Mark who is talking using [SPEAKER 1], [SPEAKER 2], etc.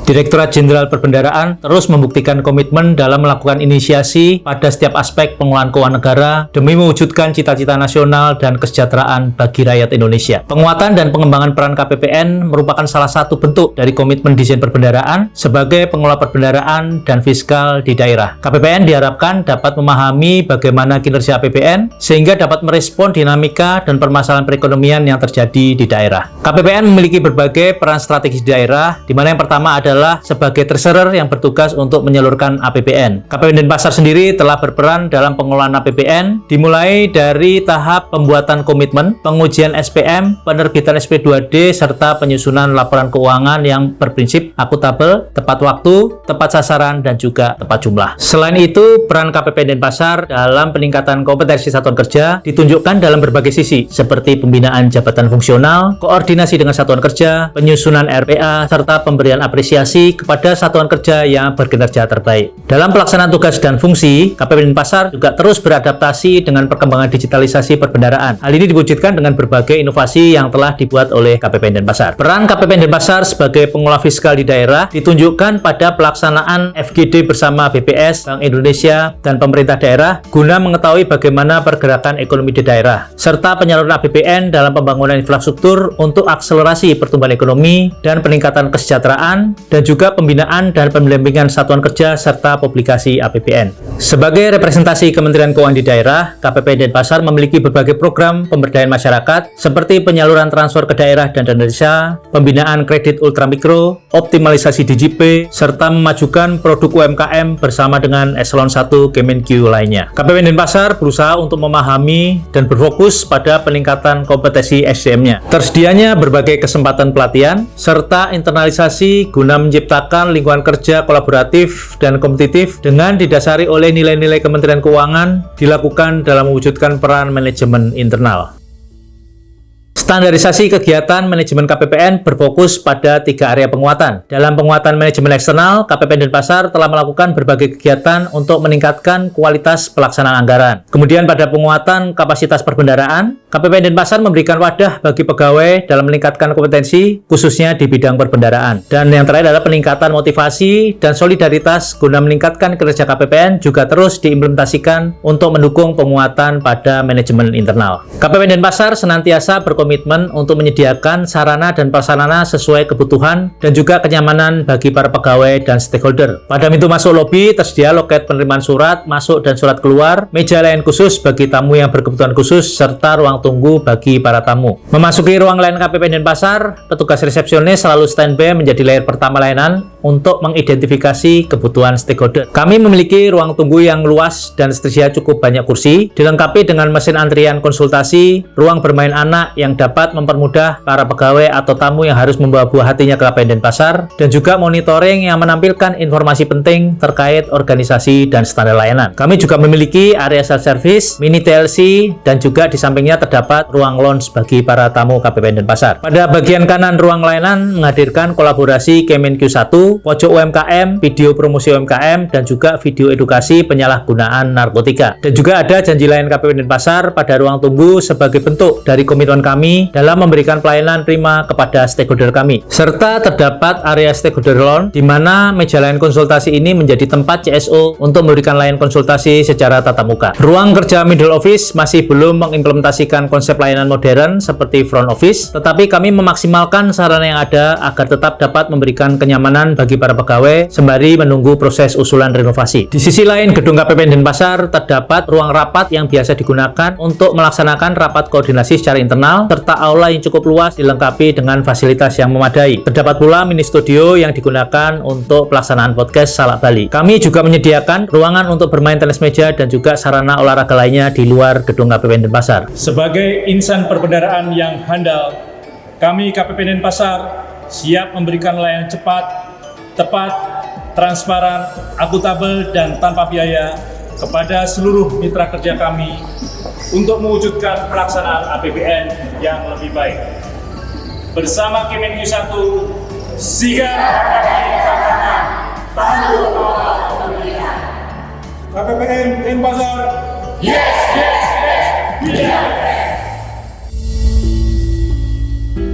[SPEAKER 1] Direktorat Jenderal Perbendaharaan terus membuktikan komitmen dalam melakukan inisiasi pada setiap aspek pengelolaan keuangan negara demi mewujudkan cita-cita nasional dan kesejahteraan bagi rakyat Indonesia. Penguatan dan pengembangan peran KPPN merupakan salah satu bentuk dari komitmen Dijen Perbendaharaan sebagai pengelola perbendaharaan dan fiskal di daerah. KPPN diharapkan dapat memahami bagaimana kinerja APBN sehingga dapat merespon dinamika dan permasalahan perekonomian yang terjadi di daerah. KPPN memiliki berbagai peran strategis di daerah, di mana yang pertama adalah sebagai treasurer yang bertugas untuk menyalurkan APBN. KPPN Denpasar sendiri telah berperan dalam pengelolaan APBN, dimulai dari tahap pembuatan komitmen, pengujian SPM, penerbitan SP2D, serta penyusunan laporan keuangan yang berprinsip akuntabel, tepat waktu, tepat sasaran, dan juga tepat jumlah. Selain itu, peran KPPN Denpasar dalam peningkatan kompetensi satuan kerja ditunjukkan dalam berbagai sisi, seperti pembinaan jabatan fungsional, koordinasi dengan satuan kerja, penyusunan RPA, serta pemberian apresiasi kepada satuan kerja yang berkinerja terbaik. Dalam pelaksanaan tugas dan fungsi, KPPN Denpasar juga terus beradaptasi dengan perkembangan digitalisasi perbendaharaan. Hal ini diwujudkan dengan berbagai inovasi yang telah dibuat oleh KPPN Denpasar. Peran KPPN Denpasar sebagai pengelola fiskal di daerah ditunjukkan pada pelaksanaan FGD bersama BPS, Bank Indonesia, dan pemerintah daerah guna mengetahui bagaimana pergerakan ekonomi di daerah, serta penyaluran APBN dalam pembangunan infrastruktur untuk akselerasi pertumbuhan ekonomi dan peningkatan kesejahteraan, dan juga pembinaan dan pendampingan satuan kerja serta publikasi APBN. Sebagai representasi Kementerian Keuangan di daerah, KPPN Denpasar memiliki berbagai program pemberdayaan masyarakat seperti penyaluran transfer ke daerah dan dana desa, pembinaan kredit ultramikro, optimalisasi DJP, serta memajukan produk UMKM bersama dengan Eselon 1 Kemenq lainnya. KPPN Denpasar berusaha untuk memahami dan berfokus pada peningkatan kompetensi SDM-nya. Tersedianya berbagai kesempatan pelatihan serta internalisasi guna menciptakan lingkungan kerja kolaboratif dan kompetitif dengan didasari oleh nilai-nilai Kementerian Keuangan dilakukan dalam mewujudkan peran manajemen internal. Standarisasi kegiatan manajemen KPPN berfokus pada 3 area penguatan. Dalam penguatan manajemen eksternal, KPPN Denpasar telah melakukan berbagai kegiatan untuk meningkatkan kualitas pelaksanaan anggaran. Kemudian pada penguatan kapasitas perbendaharaan, KPPN Denpasar memberikan wadah bagi pegawai dalam meningkatkan kompetensi, khususnya di bidang perbendaharaan. Dan yang terakhir adalah peningkatan motivasi dan solidaritas guna meningkatkan kinerja KPPN juga terus diimplementasikan untuk mendukung penguatan pada manajemen internal. KPPN Denpasar senantiasa berkomitmen untuk menyediakan sarana dan prasarana sesuai kebutuhan dan juga kenyamanan bagi para pegawai dan stakeholder. Pada pintu masuk lobi tersedia loket penerimaan surat masuk dan surat keluar, meja layanan khusus bagi tamu yang berkebutuhan khusus, serta ruang tunggu bagi para tamu. Memasuki ruang layanan KPPN Denpasar, petugas resepsionis selalu standby menjadi layer pertama layanan untuk mengidentifikasi kebutuhan stakeholder. Kami memiliki ruang tunggu yang luas dan tersedia cukup banyak kursi, dilengkapi dengan mesin antrian konsultasi, ruang bermain anak yang dapat mempermudah para pegawai atau tamu yang harus membawa buah hatinya ke KPPN Denpasar, dan juga monitoring yang menampilkan informasi penting terkait organisasi dan standar layanan. Kami juga memiliki area self-service, mini TLC, dan juga di sampingnya terdapat ruang lounge bagi para tamu KPPN Denpasar. Pada bagian kanan ruang layanan menghadirkan kolaborasi Kemenq 1, pojok UMKM, video promosi UMKM, dan juga video edukasi penyalahgunaan narkotika. Dan juga ada janji layanan KPPN Denpasar pada ruang tunggu sebagai bentuk dari komitmen kami dalam memberikan pelayanan prima kepada stakeholder kami. Serta terdapat area stakeholder lounge di mana meja layanan konsultasi ini menjadi tempat CSO untuk memberikan layanan konsultasi secara tatap muka. Ruang kerja middle office masih belum mengimplementasikan konsep layanan modern seperti front office, tetapi kami memaksimalkan sarana yang ada agar tetap dapat memberikan kenyamanan bagi para pegawai sembari menunggu proses usulan renovasi. Di sisi lain, gedung KPPN Denpasar terdapat ruang rapat yang biasa digunakan untuk melaksanakan rapat koordinasi secara internal, serta aula yang cukup luas dilengkapi dengan fasilitas yang memadai. Terdapat pula mini studio yang digunakan untuk pelaksanaan podcast Salak Bali. Kami juga menyediakan ruangan untuk bermain tenis meja dan juga sarana olahraga lainnya di luar gedung KPPN Denpasar.
[SPEAKER 2] Sebagai insan perbendaharaan yang handal, kami KPPN Denpasar siap memberikan layanan cepat, tepat, transparan, akuntabel, dan tanpa biaya kepada seluruh mitra kerja kami untuk mewujudkan pelaksanaan APBN yang lebih baik. Bersama Kemenq 1, sigap tangguh kawal pemilihan. KPPN Denpasar, yes, yes, yes, yes.